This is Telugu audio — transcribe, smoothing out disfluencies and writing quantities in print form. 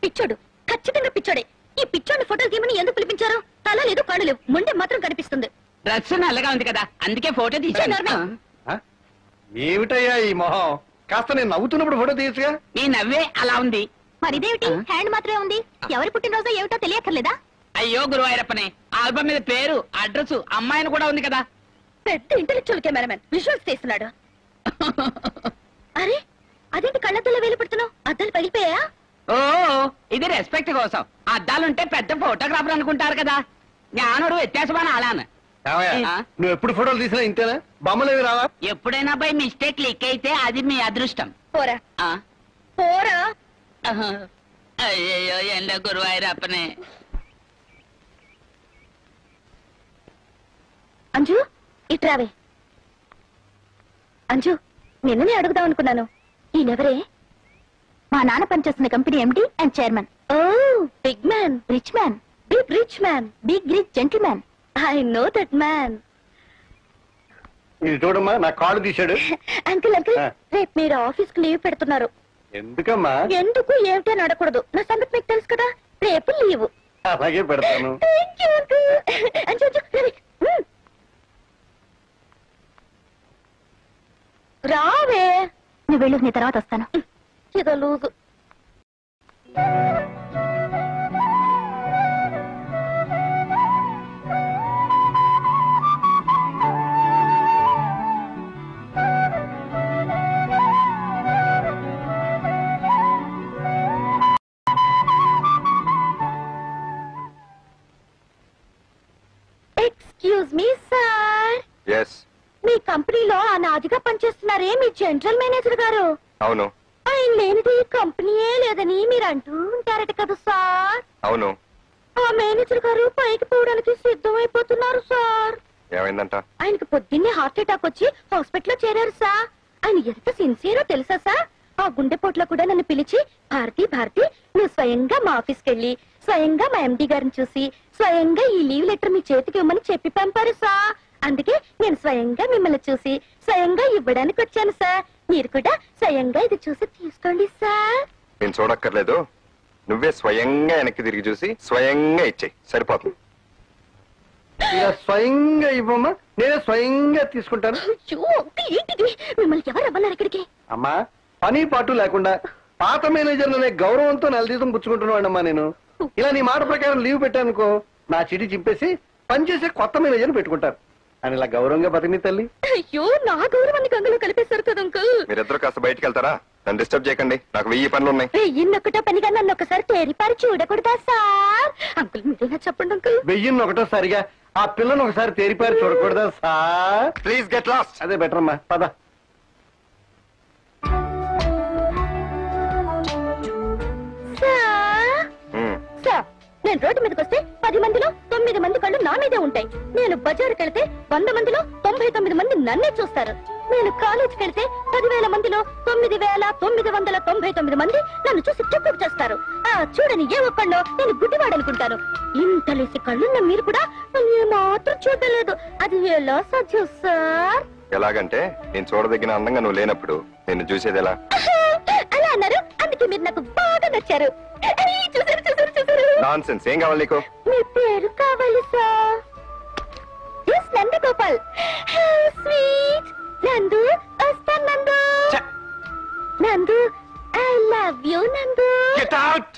పిచ్చోడు, ఖచ్చితంగా పిచ్చోడే. ఈ పిచ్చోడిని ఫోటోలు తీయమని ఎందుకు పిలిపించారు? తల లేదు, కాళ్ళు లేవు, ముండే మాత్రం కనిపిస్తుంది. డ్రెస్ నల్లగా ఉంది కదా, అందుకే ఫోటో తీసాను. ఏమిటయ్యా ఈ మొహం? కాస్త నేను నవ్వుతున్నప్పుడు ఫోటో తీయచ్చుగా. నీ నవ్వే అలా ఉంది. మరిదేమిటి హ్యాండ్ మాత్రమే ఉంది? ఎవరి పుట్టినరోజో ఏమిటో తెలియక్కర్లేదా? అయ్యో గురువాయూరప్పనే, ఆల్బమ్ మీద పేరు, అడ్రస్, అమ్మాయిని కూడా ఉంది కదా. పెద్ద ఇంటెలెక్చువల్ కెమెరామెన్ విజువల్స్ తీస్తున్నాడు. అరే అదేంటి కళ్ళద్దాలో వేలు పెడుతున్నావు? అద్దాలు పగిలిపోయా? ఓ ఇది రెస్పెక్ట్ కోసం. అద్దాలుంటే పెద్ద ఫోటోగ్రాఫర్ అనుకుంటారు కదా. జ్ఞానుడు వ్యత్యాసమని అలాను. నువ్వు ఎప్పుడు ఫోటోలు తీసినా ఇంతేనా? బొమ్మలేవి రావా? ఎప్పుడైనా బై మిస్టేక్ క్లిక్ అయితే అది మీ అదృష్టం. పోరా పోరా. అయ్యో ఎండ గురువాయూరప్పనే. అంజు ఇట్రావే. అంజు నిన్ననే అడుగుదాం అనుకున్నాను, ఈయనెవరే? మా నాన్న పనిచేస్తున్న company MD and chairman. Oh big man, rich man, big rich man, big rich gentleman. I know that man. ఇది చూడమ్మా, నా కాళ్ళు తీశాడు. అంకుల్ అంకుల్, రేపు మీరు ఆఫీస్ కి లీవ్ పెడుతున్నారు. ఎందుకమ్మా? ఎందుకు ఏమిటి అని అడగకూడదు. నా సంగతి మీకు తెలుసు కదా, రేపు లీవ్. అలాగే పెడతాను. రావే. నువ్వు వెళ్ళు, నీ తర్వాత వస్తాను. ఏదో loose. Excuse me sir. yes మీ కంపెనీలో అనాదిగా పనిచేస్తున్నారే మీ జనరల్ మేనేజర్ గారు. అవును. ఆయన లేనిది కంపెనీయే లేదని మీరు అంటూ ఉంటారట కదా సార్. అవును. ఆ మేనేజర్ గారు పైకి పోవడానికి సిద్ధమైపోతున్నారు సార్. ఏమైందంట? ఆయనకు పొద్దున్నే హార్ట్ అటాక్ వచ్చి హాస్పిటల్లో చేరారు సార్. ఆయన ఎంత సిన్సియరో తెలుసా సార్? ఆ గుండెపోట్లో కూడా నన్ను పిలిచి, భారతి భారతి నువ్వు స్వయంగా మా ఆఫీస్కి వెళ్ళి స్వయంగా మా ఎండి గారిని చూసి స్వయంగా ఈ లీవ్ లెటర్ మీ చేతికి ఇవ్వమని చెప్పి పంపారు సార్. అందుకే నేను స్వయంగా మిమ్మల్ని చూసి స్వయంగా ఇవ్వడానికి వచ్చాను సార్. మీరు కూడా స్వయంగా ఇది చూసి తీసుకోండి సార్. నేను చూడక్కర్లేదు, నువ్వే స్వయంగా వెనక్కి తిరిగి చూసి స్వయంగా ఇచ్చేయి, సరిపోతుంది. ఇలా స్వయంగా ఇవ్వమ్మా, నేనే స్వయంగా తీసుకుంటాను. ఏంటిది? మిమ్మల్ని ఎవరు అవ్వన్నారు ఇక్కడికి? అమ్మా, పని పాటు లేకుండా పాత మేనేజర్ అనే గౌరవంతో నెలదీతం పుచ్చుకుంటున్నాడమ్మా నేను. ఇలా నీ మాట ప్రకారం లీవ్ పెట్టానుకో, నా చిటి చింపేసి పనిచేసే కొత్త మేనేజర్ పెట్టుకుంటారు అని ఇలా గౌరవంగా బతిని తల్లి. అయ్యో, నా గౌరవాన్ని గంగలో కలిపేశారు కదా అంకుల్. మీరిద్దరు కాస్త బయటికి వెళ్తారా? నన్ను డిస్టర్బ్ చేయకండి, నాకు 1000 పనులు ఉన్నాయి. ఇన్నొక్కటో పనిగా నన్ను ఒకసారి తేరిపారి చూడకూడదా సార్? అంకుల్ మీరేనా చెప్పండి అంకుల్. 1001సారిగా ఆ పిల్లను ఒకసారి తేరిపారి చూడకూడదా సార్? Please get lost. అదే బెటర్ అమ్మా, పద. సార్, నేను రోడ్డు మీదకి వస్తే 10 మందిలో 9 మంది కళ్ళు నా మీదే ఉంటాయి. నేను బజారుకి వెళ్తే 100 మందిలో 99 మంది నన్నే చూస్తారు. నేను కాలేజీకి వెళ్తే 10,000 మందిలో 9,999 మంది నన్ను చూసి చుక్కకు చేస్తారు. చూడని ఏ ఒక్కళ్ళో నేను గుడ్డివాడనుకుంటాను. ఇంతలేసి కళ్ళున్న మీరు కూడా నన్ను ఏమాత్రం చూడలేదు. అది ఎలా సాధ్యం సార్? ఎలాగంటే నేను చూడదగిన అందంగా నువ్వు లేనప్పుడు నేను చూసేది ఎలా? అలా అన్నారు, అందుకే మీరు నాకు బాగా నచ్చారు. చూసారు చూసారు చూసారు. నాన్సెన్స్. ఏం కావాలి నీకు? మీ పేరు కావాలి సార్. ఎస్, నందగోపాల్. స్వీట్ నందు, వస్తాను నందు. నందు, ఐ లవ్ యూ నందు. Get out.